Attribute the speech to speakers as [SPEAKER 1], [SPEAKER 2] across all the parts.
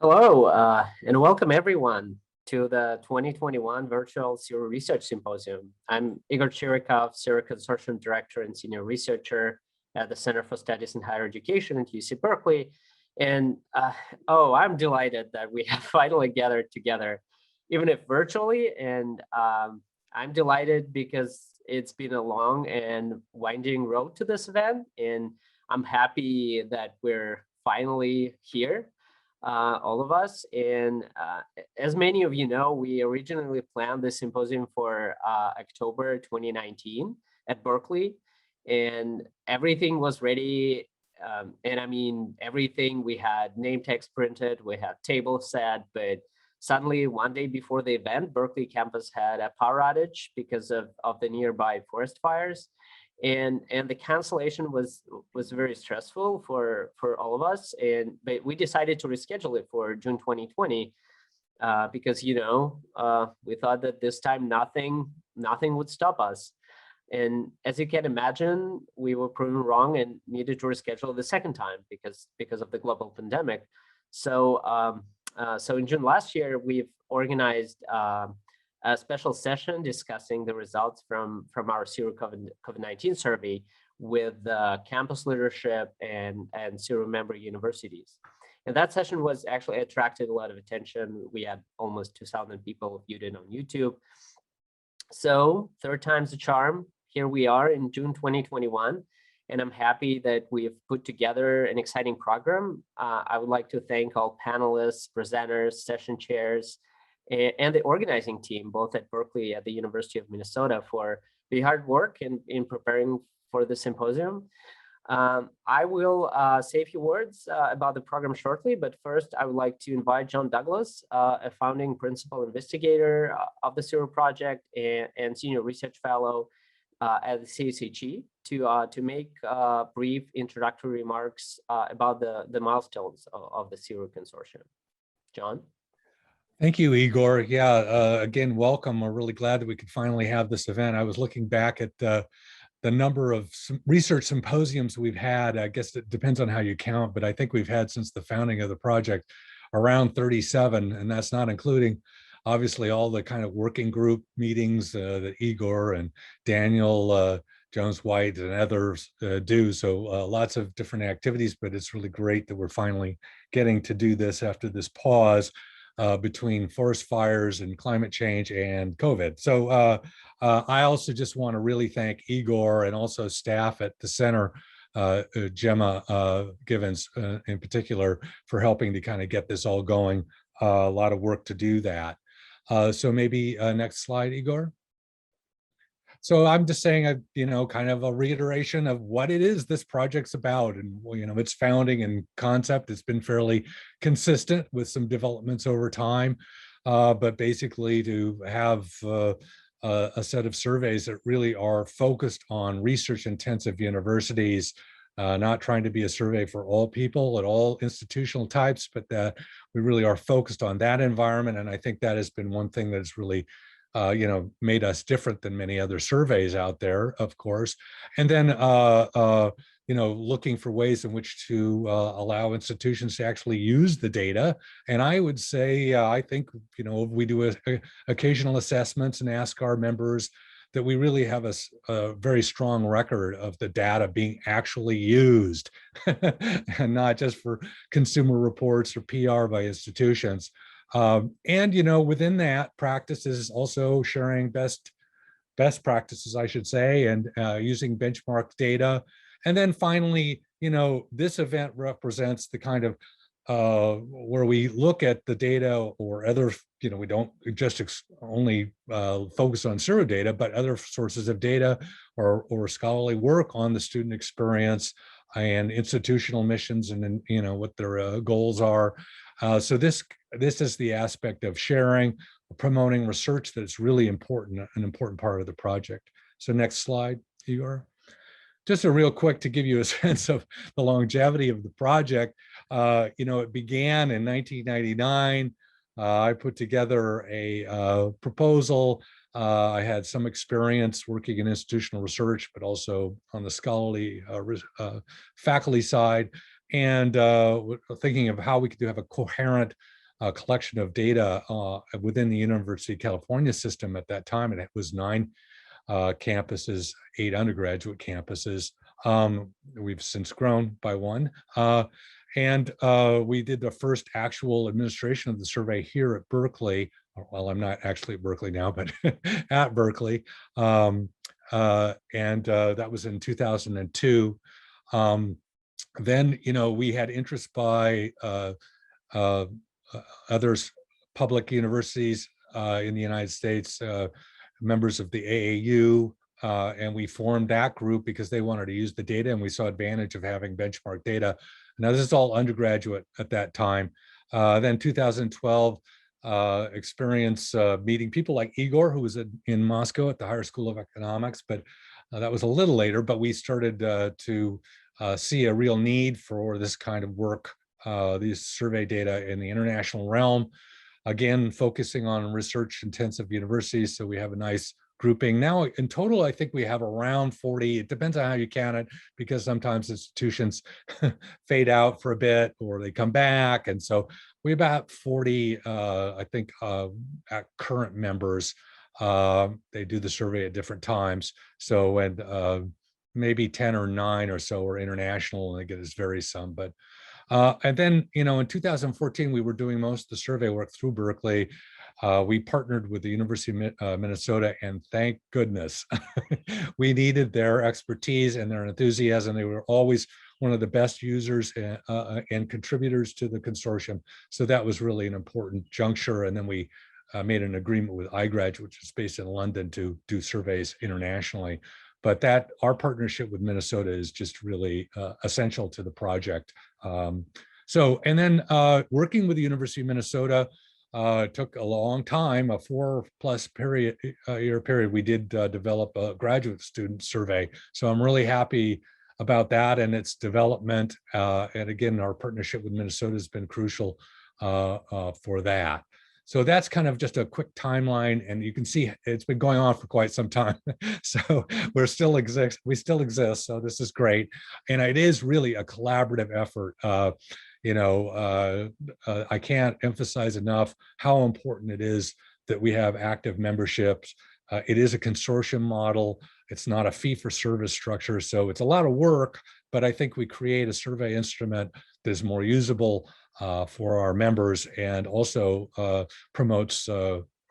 [SPEAKER 1] Hello, and welcome everyone to the 2021 Virtual SERU Research Symposium. I'm Igor Chirikov, SERU Consortium Director and Senior Researcher at the Center for Studies in Higher Education at UC Berkeley. And I'm delighted that we have finally gathered together, even if virtually. And I'm delighted because it's been a long and winding road to this event. And I'm happy that we're finally here. All of us. And as many of you know, we originally planned this symposium for October 2019 at Berkeley, and everything was ready. And I mean, everything, we had name text printed, we had tables set, but suddenly one day before the event, Berkeley campus had a power outage because of the nearby forest fires. And the cancellation was very stressful for all of us, but we decided to reschedule it for June 2020 because we thought that this time nothing would stop us. And as you can imagine, we were proven wrong and needed to reschedule the second time because of the global pandemic. So so in June last year, we've organized a special session discussing the results from our SERU COVID-19 survey with campus leadership and SERU member universities. And that session was actually attracted a lot of attention. We had almost 2,000 people viewed it on YouTube. So third time's the charm. Here we are in June 2021, and I'm happy that we've put together an exciting program. I would like to thank all panelists, presenters, session chairs, and the organizing team, both at Berkeley at the University of Minnesota, for the hard work in preparing for the symposium. I will say a few words about the program shortly, but first I would like to invite John Douglas, a founding principal investigator of the SERU project and senior research fellow at the CSHE, to make brief introductory remarks about the milestones of the SERU Consortium. John?
[SPEAKER 2] Thank you, Igor. Yeah, again, welcome. We're really glad that we could finally have this event. I was looking back at the number of research symposiums we've had. I guess it depends on how you count, but I think we've had since the founding of the project around 37, and that's not including obviously all the kind of working group meetings that Igor and Daniel Jones-White and others do. So lots of different activities, but it's really great that we're finally getting to do this after this pause between forest fires and climate change and COVID. So I also just want to really thank Igor and also staff at the center, Gemma Givens in particular, for helping to kind of get this all going. A lot of work to do that. So maybe next slide, Igor. So I'm just saying, kind of a reiteration of what it is this project's about, and its founding and concept. It's been fairly consistent with some developments over time, but basically to have a set of surveys that really are focused on research-intensive universities, not trying to be a survey for all people at all institutional types, but that we really are focused on that environment. And I think that has been one thing that's really made us different than many other surveys out there, of course. And then, looking for ways in which to allow institutions to actually use the data. And I would say, I think, we do occasional assessments and ask our members that we really have a very strong record of the data being actually used and not just for consumer reports or PR by institutions. And within that, practice is also sharing best practices, I should say, and using benchmark data. And then finally, this event represents the kind of where we look at the data or other, we don't just only focus on SERU data, but other sources of data or scholarly work on the student experience and institutional missions, and then what their goals are. So this is the aspect of sharing, promoting research that's really important, an important part of the project. So next slide, Igor. Just a real quick to give you a sense of the longevity of the project. It began in 1999. I put together a proposal. I had some experience working in institutional research, but also on the scholarly faculty side. and thinking of how we could have a coherent collection of data within the University of California system at that time. And it was 9 campuses, 8 undergraduate campuses. We've since grown by 1. And we did the first actual administration of the survey here at Berkeley. Well, I'm not actually at Berkeley now, but at Berkeley. And that was in 2002. Then, we had interest by others, public universities in the United States, members of the AAU, and we formed that group because they wanted to use the data, and we saw advantage of having benchmark data. Now, this is all undergraduate at that time. Then 2012, experience meeting people like Igor, who was in Moscow at the Higher School of Economics, but that was a little later, but we started to see a real need for this kind of work, these survey data in the international realm. Again, focusing on research-intensive universities, so we have a nice grouping. Now, in total, I think we have around 40. It depends on how you count it, because sometimes institutions fade out for a bit or they come back. And so we have about 40, I think, current members. They do the survey at different times. So, and maybe 10 or 9 or so are international, and again, it varies some. But and then, in 2014, we were doing most of the survey work through Berkeley. We partnered with the University of Minnesota, and thank goodness we needed their expertise and their enthusiasm. They were always one of the best users and contributors to the consortium. So that was really an important juncture. And then we made an agreement with iGrad, which is based in London, to do surveys internationally. But our partnership with Minnesota is just really essential to the project. And then working with the University of Minnesota took a long time, a 4+ year period. We did develop a graduate student survey. So I'm really happy about that and its development. And again, our partnership with Minnesota has been crucial for that. So that's kind of just a quick timeline, and you can see it's been going on for quite some time. So we still exist. So this is great, and it is really a collaborative effort. I can't emphasize enough how important it is that we have active memberships. It is a consortium model. It's not a fee-for-service structure, so it's a lot of work. But I think we create a survey instrument that is more usable for our members, and also promotes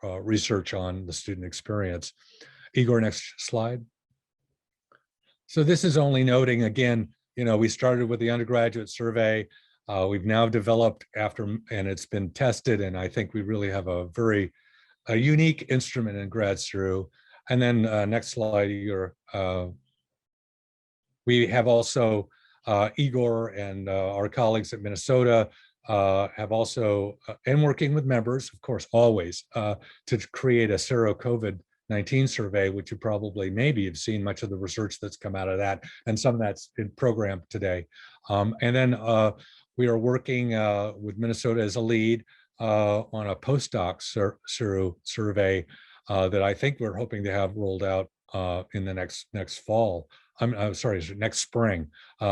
[SPEAKER 2] research on the student experience. Igor, next slide. So this is only noting, again, we started with the undergraduate survey. We've now developed and it's been tested, and I think we really have a unique instrument in grad SERU. And then next slide, Igor. We have also Igor and our colleagues at Minnesota have also, and working with members, of course, always, to create a SERU COVID-19 survey, which you probably maybe have seen much of the research that's come out of that, and some of that's in program today. And then we are working with Minnesota as a lead on a postdoc SERU survey that I think we're hoping to have rolled out in the next fall. I'm sorry, next spring.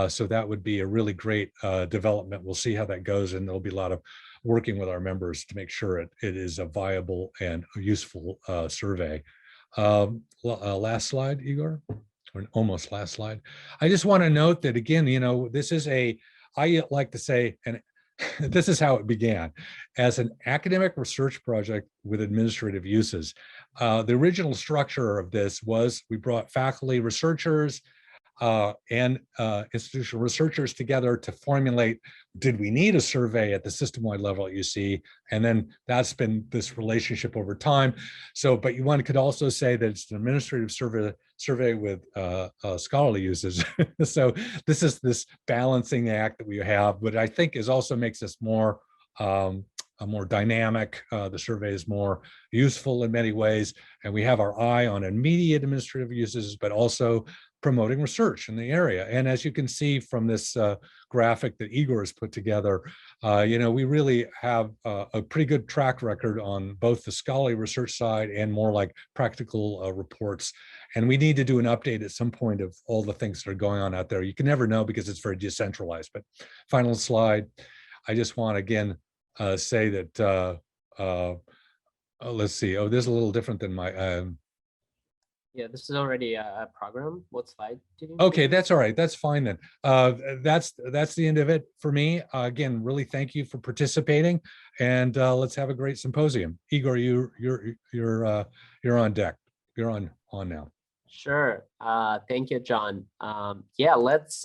[SPEAKER 2] So that would be a really great development. We'll see how that goes, and there'll be a lot of working with our members to make sure it is a viable and useful survey. Last slide, Igor, or almost last slide. I just want to note that, again, this is I like to say, and this is how it began, as an academic research project with administrative uses. The original structure of this was we brought faculty, researchers, and institutional researchers together to formulate, did we need a survey at the system-wide level at UC? And then that's been this relationship over time. So, but one could also say that it's an administrative survey with scholarly uses. So this is this balancing act that we have, but I think also makes us more dynamic. The survey is more useful in many ways, and we have our eye on immediate administrative uses, but also promoting research in the area. And as you can see from this graphic that Igor has put together, we really have a pretty good track record on both the scholarly research side and more like practical reports. And we need to do an update at some point of all the things that are going on out there. You can never know because it's very decentralized. But final slide, I just want to again say that, let's see, oh, this is a little different than my,
[SPEAKER 1] yeah, this is already a program. What slide did you?
[SPEAKER 2] Okay, that's all right. That's fine then. That's the end of it for me. Again, really thank you for participating, and let's have a great symposium. Igor, you're on deck. You're on now.
[SPEAKER 1] Sure. Thank you, John. Yeah, let's.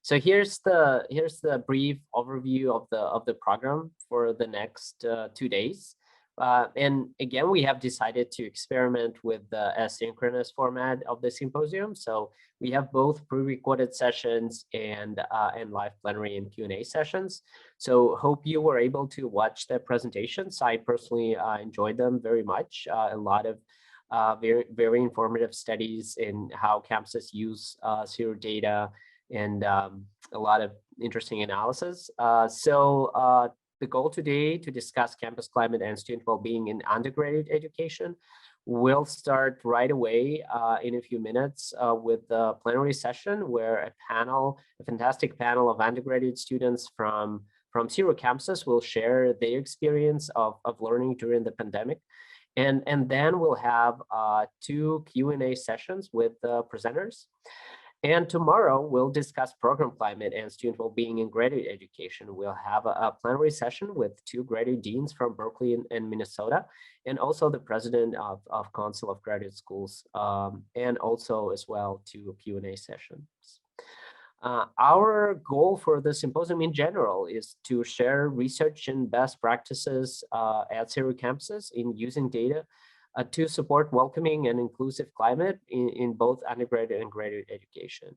[SPEAKER 1] So here's the brief overview of the program for the next 2 days. And again, we have decided to experiment with the asynchronous format of the symposium. So we have both pre-recorded sessions and live plenary and Q&A sessions. So hope you were able to watch the presentations. I personally enjoyed them very much. A lot of very informative studies in how campuses use SERU data, and a lot of interesting analysis. The goal today to discuss campus climate and student well-being in undergraduate education. We'll start right away in a few minutes with the plenary session, where a fantastic panel of undergraduate students from SERU campuses will share their experience of learning during the pandemic. And then we'll have 2 Q&A sessions with the presenters. And tomorrow, we'll discuss program climate and student well-being in graduate education. We'll have a plenary session with 2 graduate deans from Berkeley and Minnesota, and also the president of Council of Graduate Schools, and also as well 2 Q&A sessions. Our goal for the symposium in general is to share research and best practices at SERU campuses in using data to support welcoming and inclusive climate in both undergraduate and graduate education.